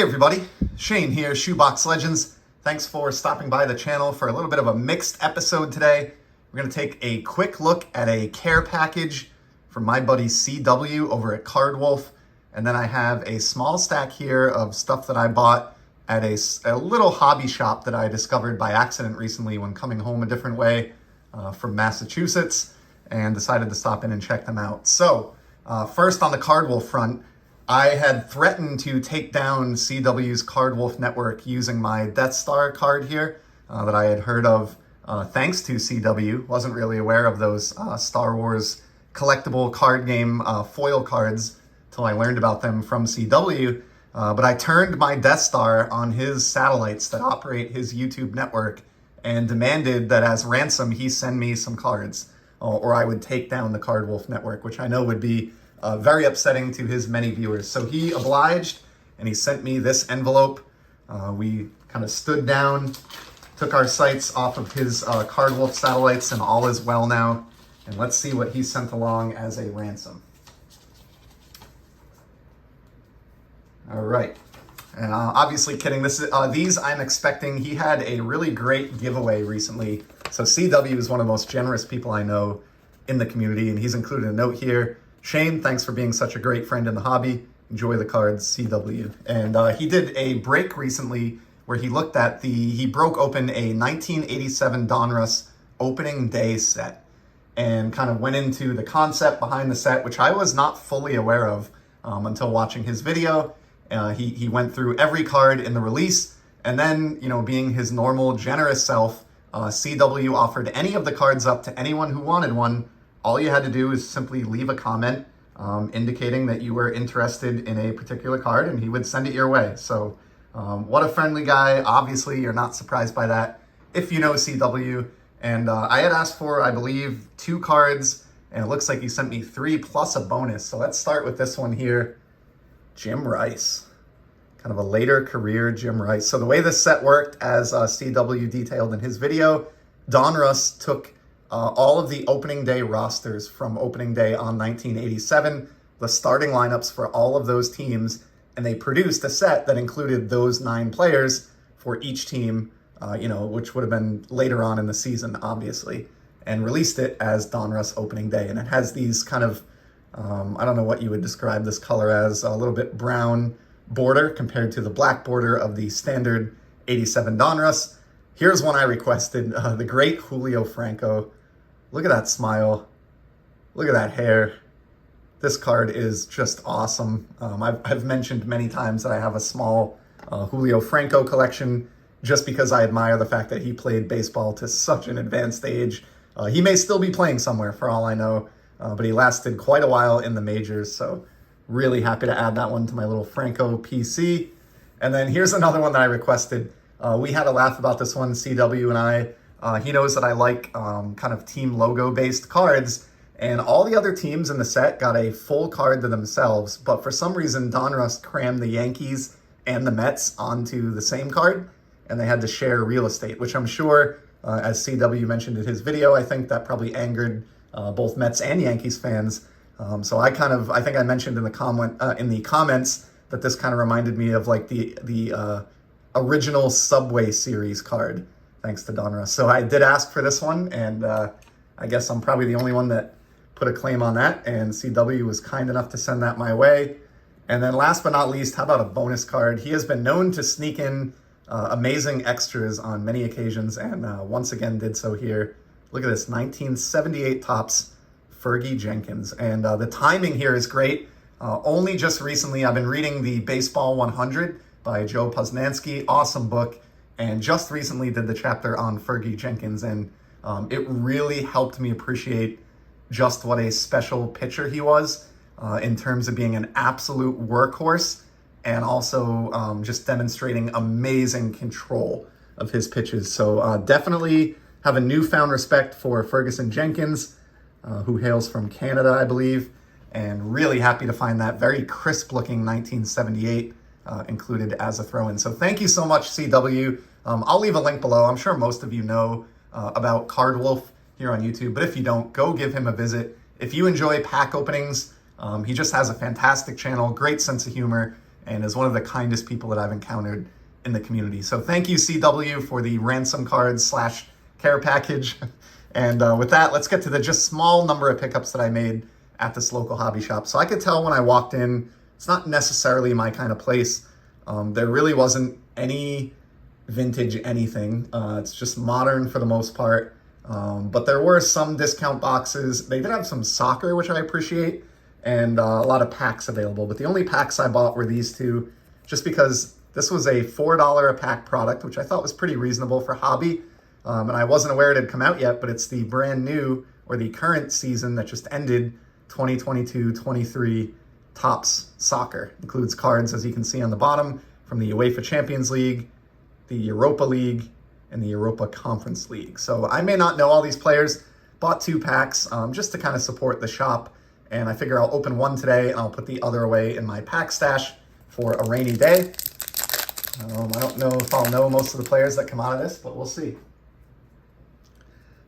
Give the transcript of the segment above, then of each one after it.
Hey everybody, Shane here, Shoebox Legends. Thanks for stopping by the channel for a little bit of a mixed episode today. We're going to take a quick look at a care package from my buddy CW over at Cardwolf. And then I have a small stack here of stuff that I bought at a little hobby shop that I discovered by accident recently when coming home a different way from Massachusetts, and decided to stop in and check them out. So first on the Cardwolf front, I had threatened to take down CW's Cardwolf network using my Death Star card here that I had heard of thanks to CW. Wasn't really aware of those Star Wars collectible card game foil cards till I learned about them from CW. But I turned my Death Star on his satellites that operate his YouTube network and demanded that as ransom he send me some cards or I would take down the Cardwolf network, which I know would be very upsetting to his many viewers. So he obliged and he sent me this envelope. We kind of stood down, took our sights off of his Cardwolf satellites, and all is well now. And let's see what he sent along as a ransom. All right. And obviously kidding. These I'm expecting. He had a really great giveaway recently. So CW is one of the most generous people I know in the community, and he's included a note here. Shane, thanks for being such a great friend in the hobby. Enjoy the cards, CW. And he did a break recently where he looked at he broke open a 1987 Donruss opening day set and kind of went into the concept behind the set, which I was not fully aware of until watching his video. He went through every card in the release, and then, being his normal generous self, CW offered any of the cards up to anyone who wanted one. All you had to do is simply leave a comment indicating that you were interested in a particular card, and he would send it your way. So what a friendly guy. Obviously, you're not surprised by that if you know CW. And I had asked for, I believe, 2 cards, and it looks like he sent me 3 plus a bonus. So let's start with this one here. Jim Rice. Kind of a later career Jim Rice. So the way this set worked, as CW detailed in his video, Donruss took all of the opening day rosters from opening day on 1987, the starting lineups for all of those teams, and they produced a set that included those 9 players for each team, which would have been later on in the season, obviously, and released it as Donruss opening day. And it has these kind of, I don't know what you would describe this color as, a little bit brown border compared to the black border of the standard 87 Donruss. Here's one I requested, the great Julio Franco. Look at that smile. Look at that hair. This card is just awesome. I've mentioned many times that I have a small Julio Franco collection just because I admire the fact that he played baseball to such an advanced age. He may still be playing somewhere for all I know, but he lasted quite a while in the majors, so really happy to add that one to my little Franco PC. And then here's another one that I requested. We had a laugh about this one, CW and I. He knows that I like kind of team logo-based cards, and all the other teams in the set got a full card to themselves, but for some reason, Donruss crammed the Yankees and the Mets onto the same card, and they had to share real estate, which I'm sure, as CW mentioned in his video, I think that probably angered both Mets and Yankees fans. So I think I mentioned in the comments that this kind of reminded me of like the original Subway series card, thanks to Donruss. So I did ask for this one, and I guess I'm probably the only one that put a claim on that, and CW was kind enough to send that my way. And then last but not least, how about a bonus card? He has been known to sneak in amazing extras on many occasions, and once again did so here. Look at this, 1978 Topps Fergie Jenkins. And the timing here is great. Only just recently, I've been reading the Baseball 100 by Joe Posnanski. Awesome book. And just recently did the chapter on Fergie Jenkins. And it really helped me appreciate just what a special pitcher he was in terms of being an absolute workhorse and also just demonstrating amazing control of his pitches. So definitely have a newfound respect for Ferguson Jenkins, who hails from Canada, I believe, and really happy to find that very crisp-looking 1978 included as a throw-in. So thank you so much, CW. I'll leave a link below. I'm sure most of you know about Cardwolf here on YouTube, but if you don't, go give him a visit. If you enjoy pack openings, he just has a fantastic channel, great sense of humor, and is one of the kindest people that I've encountered in the community. So thank you, CW, for the ransom card slash care package. And with that, let's get to the just small number of pickups that I made at this local hobby shop. So I could tell when I walked in, it's not necessarily my kind of place. There really wasn't any vintage anything. It's just modern for the most part. But there were some discount boxes. They did have some soccer, which I appreciate, and a lot of packs available. But the only packs I bought were these two, just because this was a $4 a pack product, which I thought was pretty reasonable for hobby. And I wasn't aware it had come out yet, but it's the brand new, or the current season that just ended, 2022-23 Topps Soccer. Includes cards, as you can see on the bottom, from the UEFA Champions League, the Europa League, and the Europa Conference League. So I may not know all these players, bought 2 packs just to kind of support the shop. And I figure I'll open one today and I'll put the other away in my pack stash for a rainy day. I don't know if I'll know most of the players that come out of this, but we'll see.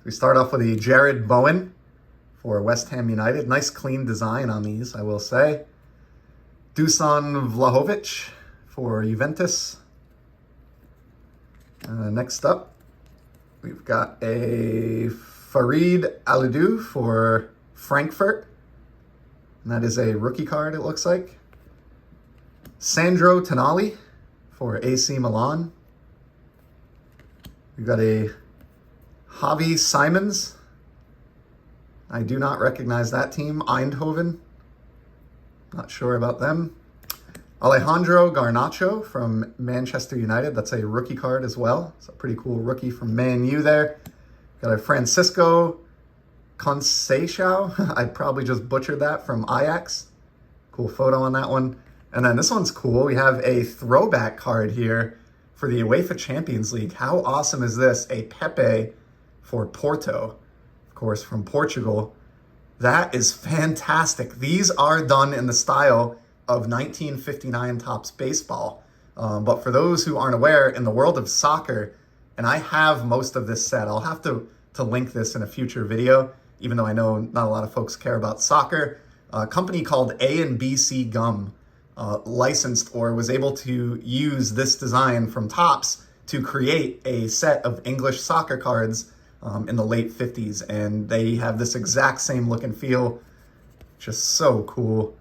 We start off with the Jared Bowen for West Ham United. Nice clean design on these, I will say. Dusan Vlahovic for Juventus. Next up, we've got a Farid Alidou for Frankfurt. And that is a rookie card, it looks like. Sandro Tonali for AC Milan. We've got a Javi Simons. I do not recognize that team. Eindhoven. Not sure about them. Alejandro Garnacho from Manchester United. That's a rookie card as well. It's a pretty cool rookie from Man U there. Got a Francisco Conceição. I probably just butchered that, from Ajax. Cool photo on that one. And then this one's cool. We have a throwback card here for the UEFA Champions League. How awesome is this? A Pepe for Porto, of course, from Portugal. That is fantastic. These are done in the style of 1959 Topps baseball. But for those who aren't aware, in the world of soccer, and I have most of this set, I'll have to link this in a future video, even though I know not a lot of folks care about soccer. A company called A&BC Gum licensed or was able to use this design from Topps to create a set of English soccer cards in the late 50s. And they have this exact same look and feel. Just so cool.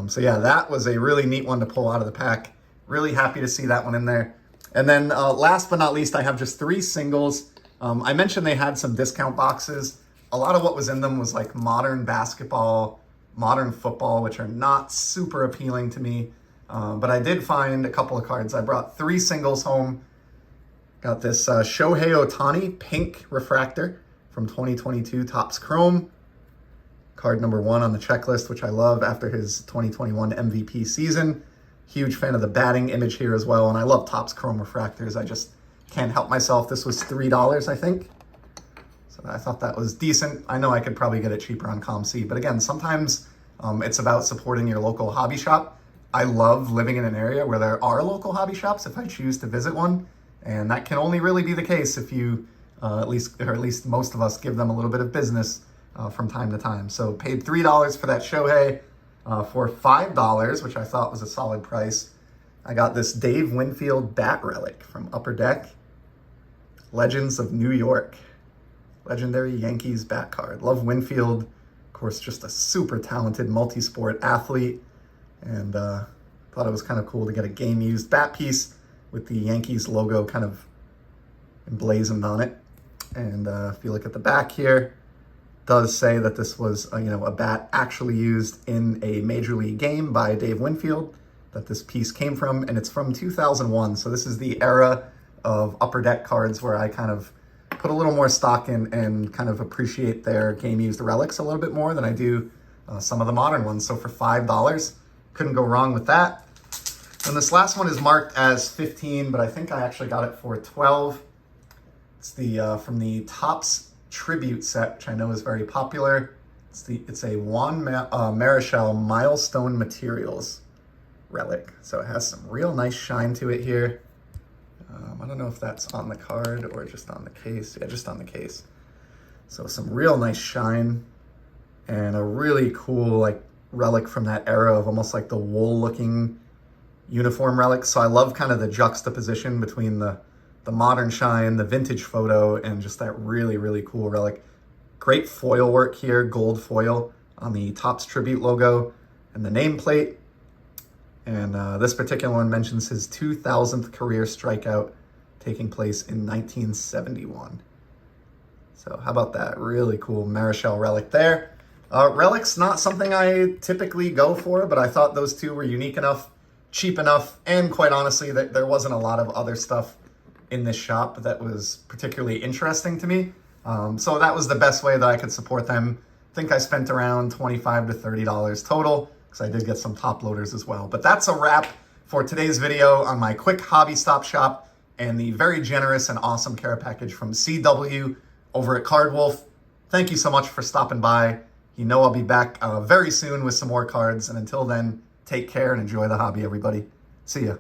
So yeah, that was a really neat one to pull out of the pack. Really happy to see that one in there. And then last but not least, I have just 3 singles. I mentioned they had some discount boxes. A lot of what was in them was like modern basketball, modern football, which are not super appealing to me. But I did find a couple of cards. I brought 3 singles home. Got this Shohei Ohtani pink refractor from 2022 Topps Chrome. Card number 1 on the checklist, which I love after his 2021 MVP season. Huge fan of the batting image here as well. And I love Topps Chrome refractors. I just can't help myself. This was $3, I think. So I thought that was decent. I know I could probably get it cheaper on ComC, but again, sometimes it's about supporting your local hobby shop. I love living in an area where there are local hobby shops if I choose to visit one. And that can only really be the case if you, at least most of us, give them a little bit of business from time to time. So paid $3 for that Shohei. For $5, which I thought was a solid price, I got this Dave Winfield bat relic from Upper Deck. Legends of New York. Legendary Yankees bat card. Love Winfield. Of course, just a super talented multi-sport athlete. And thought it was kind of cool to get a game-used bat piece with the Yankees logo kind of emblazoned on it. And if you look at the back here, does say that this was a bat actually used in a major league game by Dave Winfield, that this piece came from, and it's from 2001. So this is the era of Upper Deck cards where I kind of put a little more stock in and kind of appreciate their game used relics a little bit more than I do some of the modern ones. So for $5, couldn't go wrong with that. And this last one is marked as 15, but I think I actually got it for 12. It's the from the Topps Tribute set, which I know is very popular. It's a Juan Marichal Milestone Materials relic. So it has some real nice shine to it here. I don't know if that's on the card or just on the case. Yeah, just on the case. So some real nice shine and a really cool relic from that era of almost like the wool looking uniform relics. So I love kind of the juxtaposition between the modern shine, the vintage photo, and just that really, really cool relic. Great foil work here, gold foil on the Topps Tribute logo and the nameplate. And this particular one mentions his 2000th career strikeout taking place in 1971. So how about that? Really cool Marichal relic there. Relics, not something I typically go for, but I thought those two were unique enough, cheap enough, and quite honestly, that there wasn't a lot of other stuff in this shop that was particularly interesting to me. So that was the best way that I could support them. I think I spent around $25 to $30 total, because I did get some top loaders as well. But that's a wrap for today's video on my quick hobby stop shop and the very generous and awesome care package from CW over at Cardwolf. Thank you so much for stopping by. You know I'll be back very soon with some more cards. And until then, take care and enjoy the hobby, everybody. See ya.